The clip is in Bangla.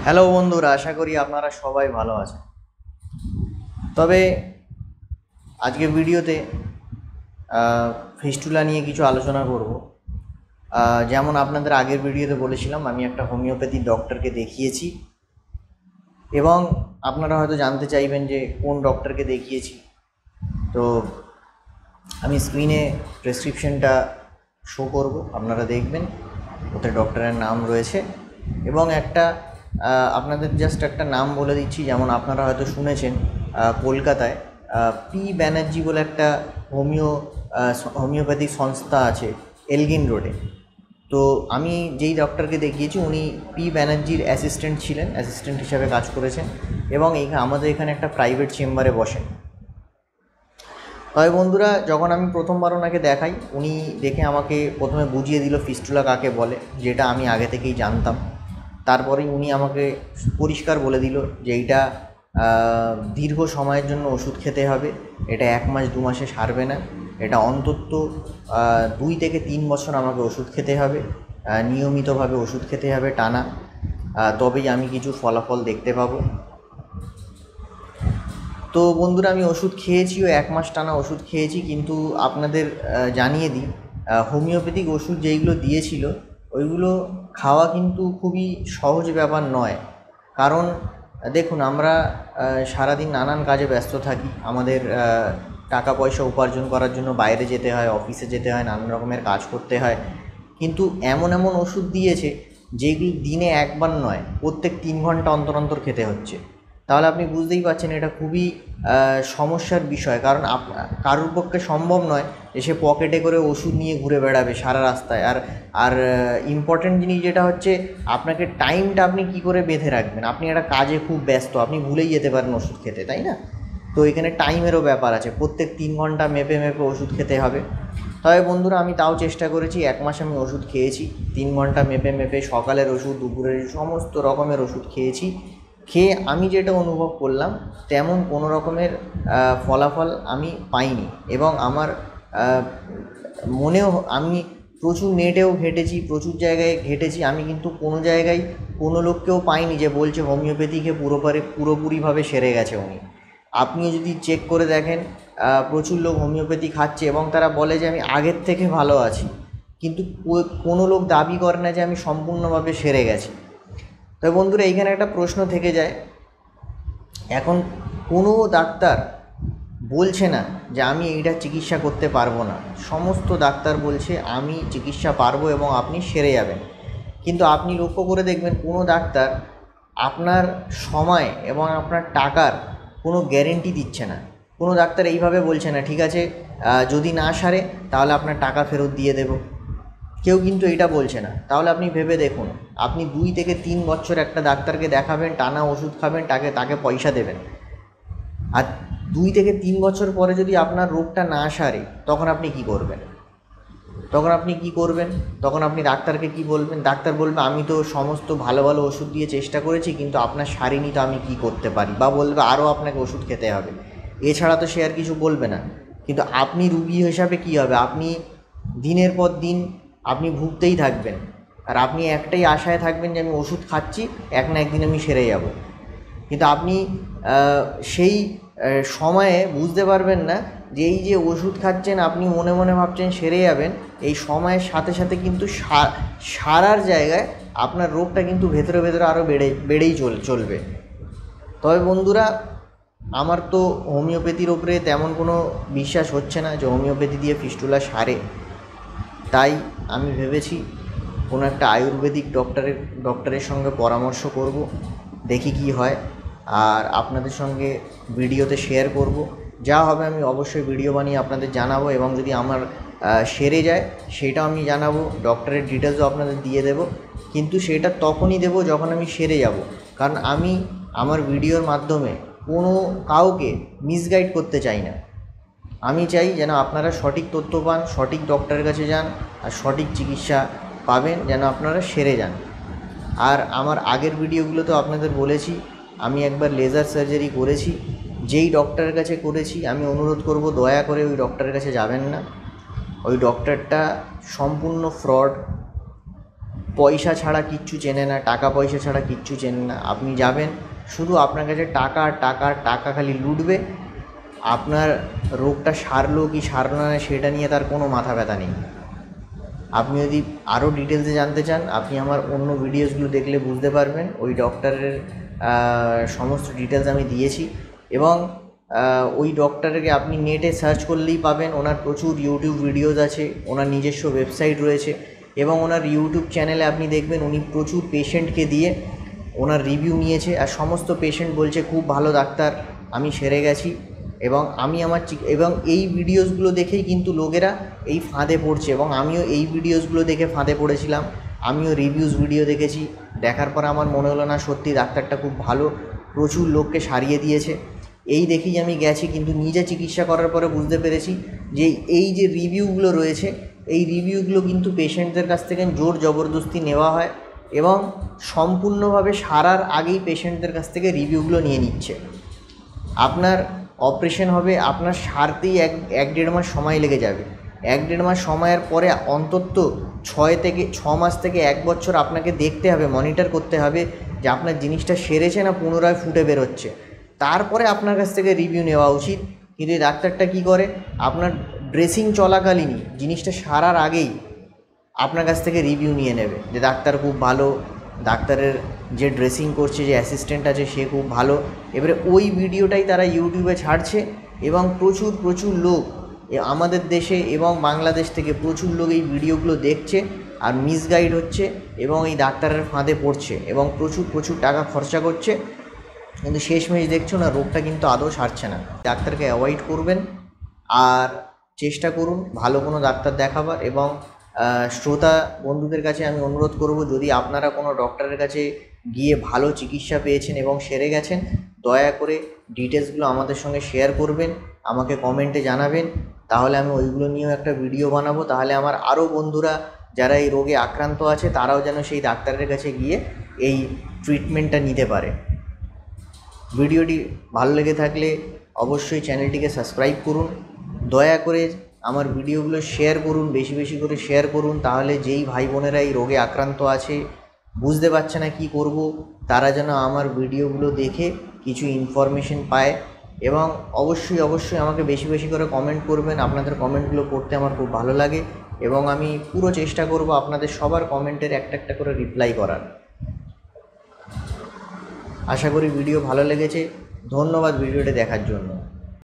হ্যালো বন্ধুরা, আশা করি আপনারা সবাই ভালো আছেন। তবে আজকে ভিডিওতে ফিস্টুলা নিয়ে কিছু আলোচনা করব। যেমন আপনাদের আগের ভিডিওতে বলেছিলাম, আমি একটা হোমিওপ্যাথি ডক্টরকে দেখিয়েছি এবং আপনারা হয়তো জানতে চাইবেন যে কোন ডক্টরকে দেখিয়েছি। তো আমি স্ক্রিনে প্রেসক্রিপশনটা শো করব, আপনারা দেখবেন, ওতে ডক্টরের নাম রয়েছে এবং আপনাদের জাস্ট একটা নাম বলে দিচ্ছি। যেমন আপনারা হয়তো শুনেছেন কলকাতায় পি ব্যানার্জি বলে একটা হোমিওপ্যাথি সংস্থা আছে এলগিন রোডে। তো আমি যেই ডক্টরকে দেখিয়েছি উনি পি ব্যানার্জির অ্যাসিস্ট্যান্ট হিসাবে কাজ করেছেন এবং আমাদের এখানে একটা প্রাইভেট চেম্বারে বসেন। তবে বন্ধুরা, যখন আমি প্রথমবার ওনাকে দেখাই, উনি দেখে আমাকে প্রথমে বুঝিয়ে দিল ফিস্টুলা কাকে বলে, যেটা আমি আগে থেকেই জানতাম। তারপরেই উনি আমাকে পরিষ্কার বলে দিল যে এইটা দীর্ঘ সময়ের জন্য ওষুধ খেতে হবে, এটা 1 মাস 2 মাসে সারবে না, এটা অন্তত 2 থেকে 3 বছর আমাকে ওষুধ খেতে হবে, নিয়মিতভাবে ওষুধ খেতে হবে টানা, তবেই আমি কিছু ফলাফল দেখতে পাবো। তো বন্ধুরা, আমি ওষুধ খেয়েছিও, 1 মাস টানা ওষুধ খেয়েছি। কিন্তু আপনাদের জানিয়ে দিই, হোমিওপ্যাথিক ওষুধ যেইগুলো দিয়েছিল ওইগুলো খাওয়া কিন্তু খুবই সহজ ব্যাপার নয়। কারণ দেখুন, আমরা সারাদিন নানান কাজে ব্যস্ত থাকি, আমাদের টাকা পয়সা উপার্জন করার জন্য বাইরে যেতে হয়, অফিসে যেতে হয়, নানান রকমের কাজ করতে হয়। কিন্তু এমন এমন ওষুধ দিয়েছে যেগুলি দিনে একবার নয়, প্রত্যেক 3 ঘন্টা অন্তর অন্তর খেতে হচ্ছে। তাহলে আপনি বুঝতেই পারছেন এটা খুবই সমস্যার বিষয়। কারণ কারোর পক্ষে সম্ভব নয় যে সে পকেটে করে ওষুধ নিয়ে ঘুরে বেড়াবে সারা রাস্তায়। আর আর ইম্পর্ট্যান্ট জিনিস যেটা হচ্ছে, আপনাকে টাইমটা আপনি কী করে বেঁধে রাখবেন। আপনি একটা কাজে খুব ব্যস্ত, আপনি ভুলেই যেতে পারেন ওষুধ খেতে, তাই না? তো এখানে টাইমেরও ব্যাপার আছে, প্রত্যেক 3 ঘন্টা মেপে মেপে ওষুধ খেতে হবে। তবে বন্ধুরা, আমি তাও চেষ্টা করেছি, 1 মাস আমি ওষুধ খেয়েছি 3 ঘন্টা মেপে মেপে, সকালের ওষুধ, দুপুরের সমস্ত রকমের ওষুধ খেয়েছি। খেয়ে আমি যেটা অনুভব করলাম, তেমন কোনো রকমের ফলাফল আমি পাইনি। এবং আমার মনেও, আমি প্রচুর নেটেও ঘেঁটেছি, প্রচুর জায়গায় ঘেঁটেছি, আমি কিন্তু কোনো জায়গায় কোনো লোককেও পাইনি যে বলছে হোমিওপ্যাথিকে পুরোপুরিভাবে সেরে গেছে উনি। আপনিও যদি চেক করে দেখেন, প্রচুর লোক হোমিওপ্যাথি খাচ্ছে এবং তারা বলে যে আমি আগের থেকে ভালো আছি, কিন্তু কোনো লোক দাবি করে না যে আমি সম্পূর্ণভাবে সেরে গেছি। তবে বন্ধুরা, এইখানে একটা প্রশ্ন থেকে যায়, এখন কোনো ডাক্তার বলছে না যে আমি এইটা চিকিৎসা করতে পারবো না। সমস্ত ডাক্তার বলছে আমি চিকিৎসা পারবো এবং আপনি সেরে যাবেন। কিন্তু আপনি লক্ষ্য করে দেখবেন, কোনো ডাক্তার আপনার সময় এবং আপনার টাকার কোনো গ্যারেন্টি দিচ্ছে না। কোনো ডাক্তার এইভাবে বলছে না, ঠিক আছে যদি না সারে তাহলে আপনার টাকা ফেরত দিয়ে দেবো। কেউ কিন্তু এটা বলছে না। তাহলে আপনি ভেবে দেখুন, আপনি 2 থেকে 3 বছর একটা ডাক্তারকে দেখাবেন, টানা ওষুধ খাবেন, তাকে পয়সা দেবেন, আর 2 থেকে 3 বছর পরে যদি আপনার রোগটা না সারে, তখন আপনি কি করবেন? তখন আপনি ডাক্তারকে কি বলবেন? ডাক্তার বলবে আমি তো সমস্ত ভালো ভালো ওষুধ দিয়ে চেষ্টা করেছি, কিন্তু আপনার সারেনি, তো আমি কি করতে পারি? বা বলবে আরও আপনাকে ওষুধ খেতে হবে। এছাড়া তো সে আর কিছু বলবে না। কিন্তু আপনি রুগী হিসাবে কী হবে? আপনি দিনের পর দিন আপনি ভুগতেই থাকবেন, আর আপনি একটাই আশায় থাকবেন যে আমি ওষুধ খাচ্ছি, এক না একদিন আমি সেরে যাব। কিন্তু আপনি সেই সময়ে বুঝতে পারবেন না যে এই যে ওষুধ খাচ্ছেন, আপনি মনে মনে ভাবছেন সেরে যাবেন, এই সময়ের সাথে সাথে কিন্তু সারার জায়গায় আপনার রোগটা কিন্তু ভেতরে ভেতরে আরও বেড়েই চলবে। তবে বন্ধুরা, আমার তো হোমিওপ্যাথির ওপরে তেমন কোনো বিশ্বাস হচ্ছে না যে হোমিওপ্যাথি দিয়ে ফিস্টুলা সারে। তাই আমি ভেবেছি কোনো একটা আয়ুর্বেদিক ডক্টরের সঙ্গে পরামর্শ করব, দেখি কি হয়, আর আপনাদের সঙ্গে ভিডিওতে শেয়ার করব। যা হবে আমি অবশ্যই ভিডিও বানিয়ে আপনাদের জানাবো, এবং যদি আমার সেরে যায় সেটাও আমি জানাবো, ডক্টরের ডিটেলসও আপনাদের দিয়ে দেব। কিন্তু সেটা তখনই দেব যখন আমি সেরে যাব। কারণ আমি আমার ভিডিওর মাধ্যমে কোনো কাউকে মিসগাইড করতে চাই না। আমি চাই যেন আপনারা সঠিক তথ্য পান, সঠিক ডক্টরের কাছে যান, আর সঠিক চিকিৎসা পাবেন, যেন আপনারা সেরে যান। আর আমার আগের ভিডিওগুলোতেও আপনাদের বলেছি, আমি একবার লেজার সার্জারি করেছি। যেই ডক্টরের কাছে করেছি, আমি অনুরোধ করব দয়া করে ওই ডক্টরের কাছে যাবেন না। ওই ডক্টরটা সম্পূর্ণ ফ্রড। পয়সা ছাড়া কিচ্ছু চেনে না, টাকা পয়সা ছাড়া কিচ্ছু চেনে না। আপনি যাবেন, শুধু আপনার কাছে টাকা আর টাকা আর টাকা খালি লুটবে। আপনার রোগটা সারলো কি সারলো না সেটা নিয়ে তার কোনো মাথা ব্যথা নেই। আপনি যদি আরও ডিটেলসে জানতে চান, আপনি আমার অন্য ভিডিওসগুলো দেখলে বুঝতে পারবেন। ওই ডক্টরের সমস্ত ডিটেলস আমি দিয়েছি, এবং ওই ডক্টরকে আপনি নেটে সার্চ করলেই পাবেন। ওনার প্রচুর ইউটিউব ভিডিওস আছে, ওনার নিজস্ব ওয়েবসাইট রয়েছে, এবং ওনার ইউটিউব চ্যানেলে আপনি দেখবেন উনি প্রচুর পেশেন্টকে দিয়ে ওনার রিভিউ নিয়েছে, আর সমস্ত পেশেন্ট বলছে খুব ভালো ডাক্তার, আমি সেরে গেছি। এবং আমি আমার এবং এই ভিডিওসগুলো দেখেই কিন্তু লোকেরা এই ফাঁদে পড়ছে, এবং আমিও এই ভিডিওসগুলো দেখে ফাঁদে পড়েছিলাম। আমিও রিভিউস ভিডিও দেখেছি, দেখার পর আমার মনে হলো না সত্যি ডাক্তারটা খুব ভালো, প্রচুর লোককে সারিয়ে দিয়েছে। এই দেখেই আমি গেছি, কিন্তু নিজে চিকিৎসা করার পরে বুঝতে পেরেছি যে এই যে রিভিউগুলো রয়েছে, এই রিভিউগুলো কিন্তু পেশেন্টদের কাছ থেকে জোর জবরদস্তি নেওয়া হয়, এবং সম্পূর্ণভাবে সারার আগেই পেশেন্টদের কাছ থেকে রিভিউগুলো নিয়ে নিচ্ছে। আপনার অপারেশন হবে, আপনার সারতেই এক দেড় মাস সময় লেগে যাবে। এক দেড় মাস সময়ের পরে অন্তত 6 মাস থেকে 1 বছর আপনাকে দেখতে হবে, মনিটর করতে হবে যে আপনার জিনিসটা সেরেছে না পুনরায় ফুটে বেরোচ্ছে। তারপরে আপনার কাছ থেকে রিভিউ নেওয়া উচিত। কিন্তু এই ডাক্তারটা কী করে, আপনার ড্রেসিং চলাকালীনই, জিনিসটা সারার আগেই আপনার কাছ থেকে রিভিউ নিয়ে নেবে যে ডাক্তার খুব ভালো, ডাক্তারের যে ড্রেসিং করছে যে অ্যাসিস্ট্যান্ট আছে সে খুব ভালো। এবারে ওই ভিডিওটাই তারা ইউটিউবে ছাড়ছে, এবং প্রচুর প্রচুর লোক আমাদের দেশে এবং বাংলাদেশ থেকে প্রচুর লোক এই ভিডিওগুলো দেখছে আর মিসগাইড হচ্ছে, এবং এই ডাক্তারের ফাঁদে পড়ছে, এবং প্রচুর প্রচুর টাকা খরচা করছে। কিন্তু শেষমেশ দেখছো না রোগটা কিন্তু আদৌ সারছে না। ডাক্তারকে অ্যাভয়েড করবেন, আর চেষ্টা করুন ভালো কোনো ডাক্তার দেখাবার। এবং শ্রোতা বন্ধুদের কাছে আমি অনুরোধ করব, যদি আপনারা কোনো ডক্টরের কাছে গিয়ে ভালো চিকিৎসা পেয়েছেন এবং সেরে গেছেন, দয়া করে ডিটেলসগুলো আমাদের সঙ্গে শেয়ার করবেন, আমাকে কমেন্টে জানাবেন। তাহলে আমি ওইগুলো নিয়েও একটা ভিডিও বানাবো, তাহলে আমার আরও বন্ধুরা যারা এই রোগে আক্রান্ত আছে তারাও যেন সেই ডাক্তারের কাছে গিয়ে এই ট্রিটমেন্টটা নিতে পারে। ভিডিওটি ভালো লেগে থাকলে অবশ্যই চ্যানেলটিকে সাবস্ক্রাইব করুন। দয়া করে আমার ভিডিওগুলো শেয়ার করুন, বেশি বেশি করে শেয়ার করুন। তাহলে যেই ভাই বোনেরা এই রোগে আক্রান্ত আছে, বুঝতে পারছে না কি করব, তারা যেন আমার ভিডিওগুলো দেখে কিছু ইনফরমেশন পায়। এবং অবশ্যই অবশ্যই আমাকে বেশি বেশি করে কমেন্ট করবেন। আপনাদের কমেন্টগুলো পড়তে আমার খুব ভালো লাগে, এবং আমি পুরো চেষ্টা করব আপনাদের সবার কমেন্টের একটা একটা করে রিপ্লাই করার। আশা করি ভিডিও ভালো লেগেছে। ধন্যবাদ ভিডিওটি দেখার জন্য।